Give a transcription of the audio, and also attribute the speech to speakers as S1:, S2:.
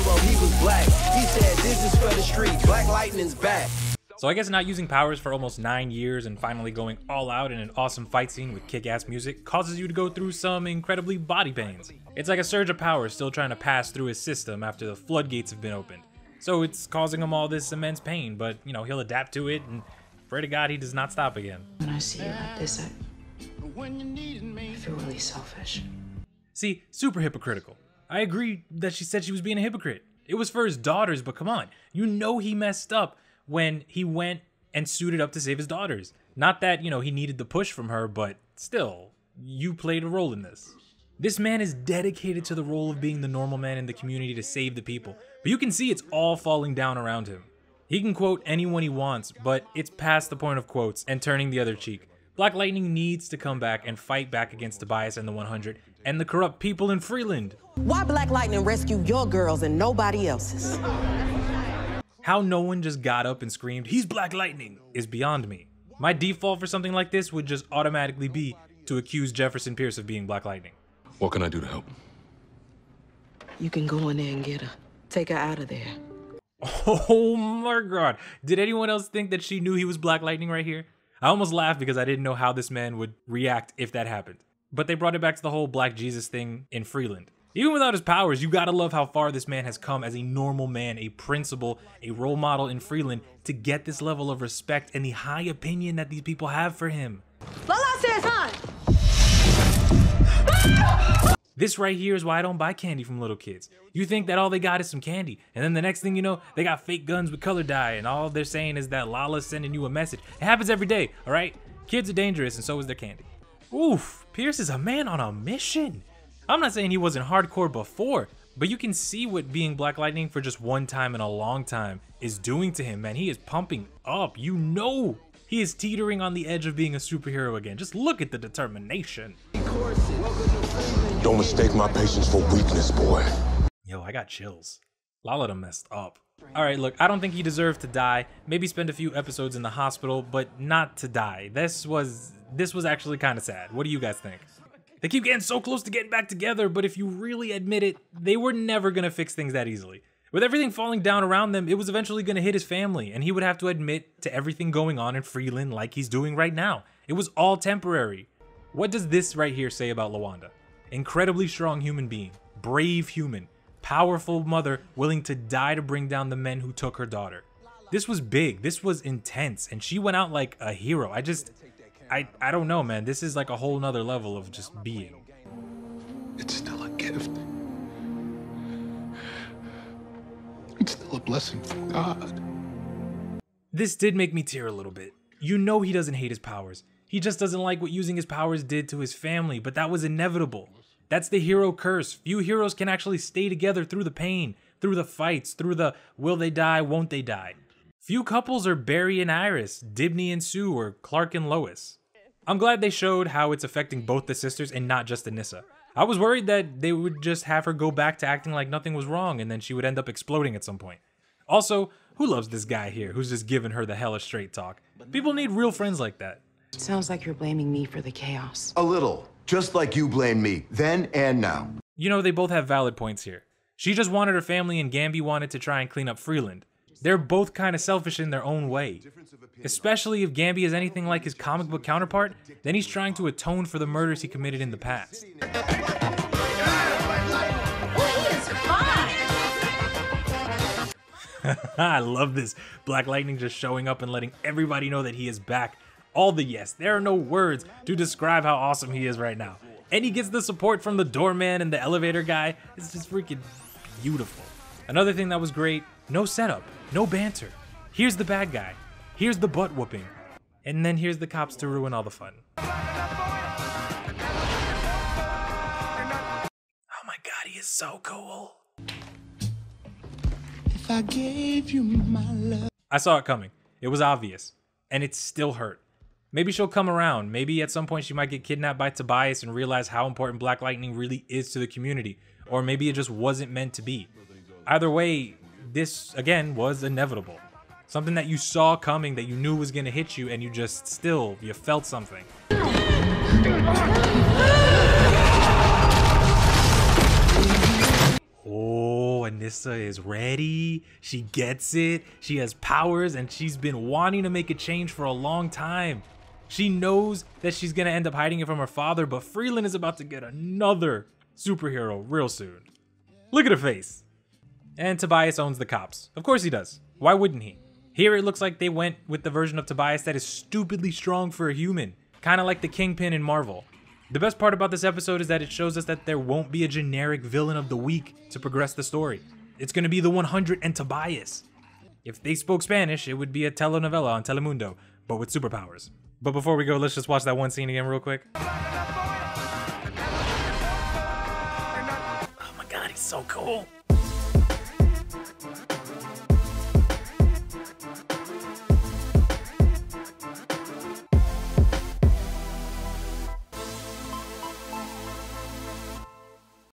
S1: hero, he was black. He said, this is for the street, Black Lightning's back.
S2: So I guess not using powers for almost 9 years and finally going all out in an awesome fight scene with kick-ass music causes you to go through some incredibly body pains. It's like a surge of power still trying to pass through his system after the floodgates have been opened. So it's causing him all this immense pain, but you know, he'll adapt to it and pray to God he does not stop again.
S3: When I see you like this, I feel really selfish.
S2: See, super hypocritical. I agree that she said she was being a hypocrite. It was for his daughters, but come on. You know he messed up when he went and suited up to save his daughters. Not that, you know, he needed the push from her, but still, you played a role in this. This man is dedicated to the role of being the normal man in the community to save the people, but you can see it's all falling down around him. He can quote anyone he wants, but it's past the point of quotes and turning the other cheek. Black Lightning needs to come back and fight back against Tobias and the 100 and the corrupt people in Freeland.
S4: Why Black Lightning rescue your girls and nobody else's?
S2: How no one just got up and screamed, "He's Black Lightning," is beyond me. My default for something like this would just automatically be to accuse Jefferson Pierce of being Black Lightning.
S5: What can I do to help?
S3: You can go in there and get her. Take her out of there.
S2: Oh my God. Did anyone else think that she knew he was Black Lightning right here? I almost laughed because I didn't know how this man would react if that happened. But they brought it back to the whole Black Jesus thing in Freeland. Even without his powers, you gotta love how far this man has come as a normal man, a principal, a role model in Freeland to get this level of respect and the high opinion that these people have for him.
S4: Lala says hi.
S2: This right here is why I don't buy candy from little kids. You think that all they got is some candy, and then the next thing you know, they got fake guns with color dye, and all they're saying is that Lala's sending you a message. It happens every day, all right? Kids are dangerous, and so is their candy. Oof, Pierce is a man on a mission. I'm not saying he wasn't hardcore before, but you can see what being Black Lightning for just one time in a long time is doing to him, man. He is pumping up, you know. He is teetering on the edge of being a superhero again. Just look at the determination.
S5: Don't mistake my patience for weakness, boy.
S2: Yo, I got chills. Lala done messed up. All right, look, I don't think he deserved to die. Maybe spend a few episodes in the hospital, but not to die. This was actually kind of sad. What do you guys think? They keep getting so close to getting back together, but if you really admit it, they were never gonna fix things that easily. With everything falling down around them, it was eventually gonna hit his family, and he would have to admit to everything going on in Freeland like he's doing right now. It was all temporary. What does this right here say about Lawanda? Incredibly strong human being, brave human, powerful mother willing to die to bring down the men who took her daughter. This was big, this was intense, and she went out like a hero. I don't know, man. This is like a whole nother level of just being.
S5: It's still a gift. It's still a blessing from God.
S2: This did make me tear a little bit. You know he doesn't hate his powers. He just doesn't like what using his powers did to his family, but that was inevitable. That's the hero curse. Few heroes can actually stay together through the pain, through the fights, through the will they die, won't they die. Few couples are Barry and Iris, Dibney and Sue, or Clark and Lois. I'm glad they showed how it's affecting both the sisters and not just Anissa. I was worried that they would just have her go back to acting like nothing was wrong and then she would end up exploding at some point. Also, who loves this guy here who's just giving her the hella straight talk? People need real friends like that.
S3: Sounds like you're blaming me for the chaos.
S6: A little, just like you blame me, then and now.
S2: You know, they both have valid points here. She just wanted her family and Gamby wanted to try and clean up Freeland. They're both kind of selfish in their own way. Especially if Gamby is anything like his comic book counterpart, then he's trying to atone for the murders he committed in the past. I love this. Black Lightning just showing up and letting everybody know that he is back. All the yes, there are no words to describe how awesome he is right now. And he gets the support from the doorman and the elevator guy. It's just freaking beautiful. Another thing that was great, no setup, no banter. Here's the bad guy. Here's the butt whooping. And then here's the cops to ruin all the fun. Oh my God, he is so cool.
S7: If I gave you my love.
S2: I saw it coming. It was obvious. And it still hurt. Maybe she'll come around. Maybe at some point she might get kidnapped by Tobias and realize how important Black Lightning really is to the community. Or maybe it just wasn't meant to be. Either way, this, again, was inevitable. Something that you saw coming, that you knew was gonna hit you, and you just you felt something. Oh, and Anissa is ready. She gets it. She has powers and she's been wanting to make a change for a long time. She knows that she's gonna end up hiding it from her father, but Freeland is about to get another superhero real soon. Look at her face. And Tobias owns the cops. Of course he does. Why wouldn't he? Here it looks like they went with the version of Tobias that is stupidly strong for a human. Kind of like the Kingpin in Marvel. The best part about this episode is that it shows us that there won't be a generic villain of the week to progress the story. It's going to be the 100 and Tobias. If they spoke Spanish, it would be a telenovela on Telemundo, but with superpowers. But before we go, let's just watch that one scene again real quick. Oh my god, he's so cool.